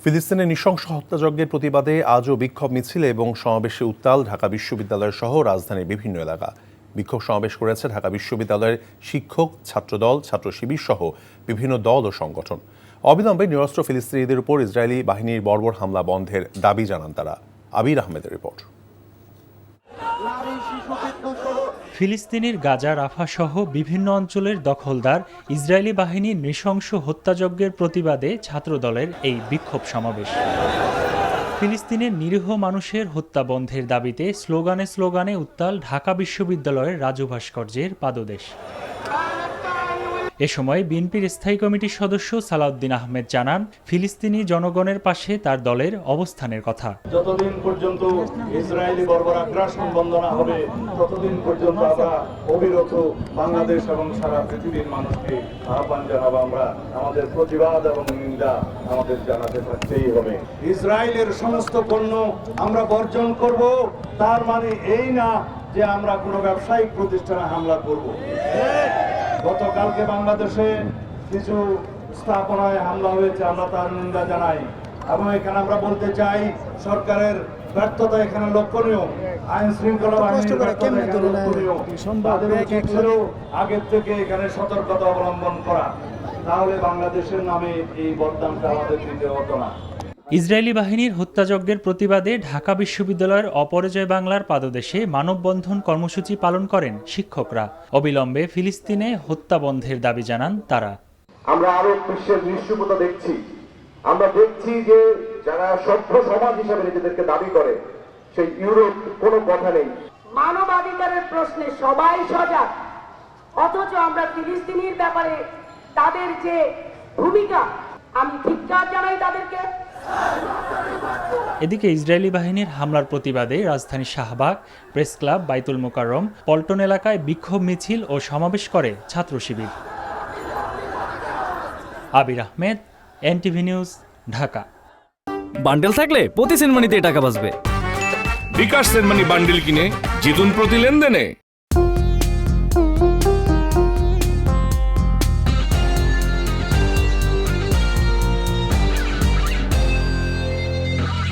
ফিলিস্তিনে নৃশংস হত্যাযজ্ঞের প্রতিবাদে আজও বিক্ষোভ মিছিল এবং সমাবেশে উত্তাল ঢাকা বিশ্ববিদ্যালয় সহ রাজধানীর বিভিন্ন এলাকা। বিক্ষোভ সমাবেশ করেছে ঢাকা বিশ্ববিদ্যালয়ের শিক্ষক, ছাত্রদল, ছাত্র শিবির সহ বিভিন্ন দল ও সংগঠন। অবিলম্বে নিরস্ত্র ফিলিস্তিনিদের উপর ইসরায়েলি বাহিনীর বর্বর হামলা বন্ধের দাবি জানান তারা। আবির আহমেদের রিপোর্ট। ফিলিস্তিনের গাজা, রাফা সহ বিভিন্ন অঞ্চলের দখলদার ইসরায়েলি বাহিনীর নৃশংস হত্যাযজ্ঞের প্রতিবাদে ছাত্রদলের এই বিক্ষোভ সমাবেশ। ফিলিস্তিনের নিরীহ মানুষের হত্যা বন্ধের দাবিতে স্লোগানে স্লোগানে উত্তাল ঢাকা বিশ্ববিদ্যালয়ের রাজু ভাস্কর্যের পাদদেশ। এ সময় বিএনপির স্থায়ী কমিটির সদস্য সালাউদ্দিন আহমেদ জানান, ফিলিস্তিনি জনগণের পাশে তার দলের অবস্থানের কথা। যতদিন পর্যন্ত ইসরায়েলি বর্বর আগ্রাসন বন্ধ না হবে ততদিন পর্যন্ত আমরা অবিরত বাংলাদেশ এবং সারা পৃথিবীর মানুষকে আহ্বান জানাবো। আমরা আমাদের প্রতিবাদ এবং নিন্দা আমাদের জানাতে থাকতেই হবে। ইসরায়েলের সমস্ত পণ্য আমরা বর্জন করব, তার মানে এই না যে আমরা কোনো ব্যবসায়িক প্রতিষ্ঠানে হামলা করব। গতকালকে বাংলাদেশে কিছু স্থাপনায় হামলা হয়েছে, আমরা তার নিন্দা জানাই এবং এখানে আমরা বলতে চাই সরকারের ব্যর্থতা এখানে লক্ষণীয়, আইন শৃঙ্খলা বাহিনীর ব্যর্থতা এখানে লক্ষণীয়। তাদের উচিত ছিল আগের থেকে এখানে সতর্কতা অবলম্বন করা, তাহলে বাংলাদেশের নামে এই বদনামটা আমাদের দিতে হতো না। ইসরায়েলি বাহিনীর হত্যাযজ্ঞের প্রতিবাদে ঢাকা বিশ্ববিদ্যালয়ের অপরাজয় বাংলার পাদদেশে মানববন্ধন কর্মসূচি পালন করেন শিক্ষকরা। অবিলম্বে ফিলিস্তিনে হত্যা বন্ধের দাবি জানান তারা। আমরা আরো বিশ্বের নিশ্চুপতা দেখছি। আমরা দেখছি যে যারা সভ্য সমাজ হিসেবে নিজেদেরকে দাবি করে সেই ইউরোপ কোনো কথা নেই। মানবাধিকারের প্রশ্নে সবাই সজাগ, অথচ আমরা ফিলিস্তিনির ব্যাপারে তাদের যে ভূমিকা, আমি ধিক্কার জানাই তাদেরকে। এদিকে ইসরায়েলি বাহিনীর হামলার প্রতিবাদে রাজধানী শাহবাগ, প্রেস ক্লাব, বাইতুল মোকাররম, পল্টন এলাকায় বিক্ষোভ মিছিল ও সমাবেশ করে ছাত্র শিবির। আবির আহমেদ, এনটিভি নিউজ, ঢাকা। বান্ডেল থাকলে প্রতি সেনমানিতে টাকা বাঁচবে। বিকাশ সেনমানি বান্ডেল কিনে জিতুন প্রতি লেনদেনে।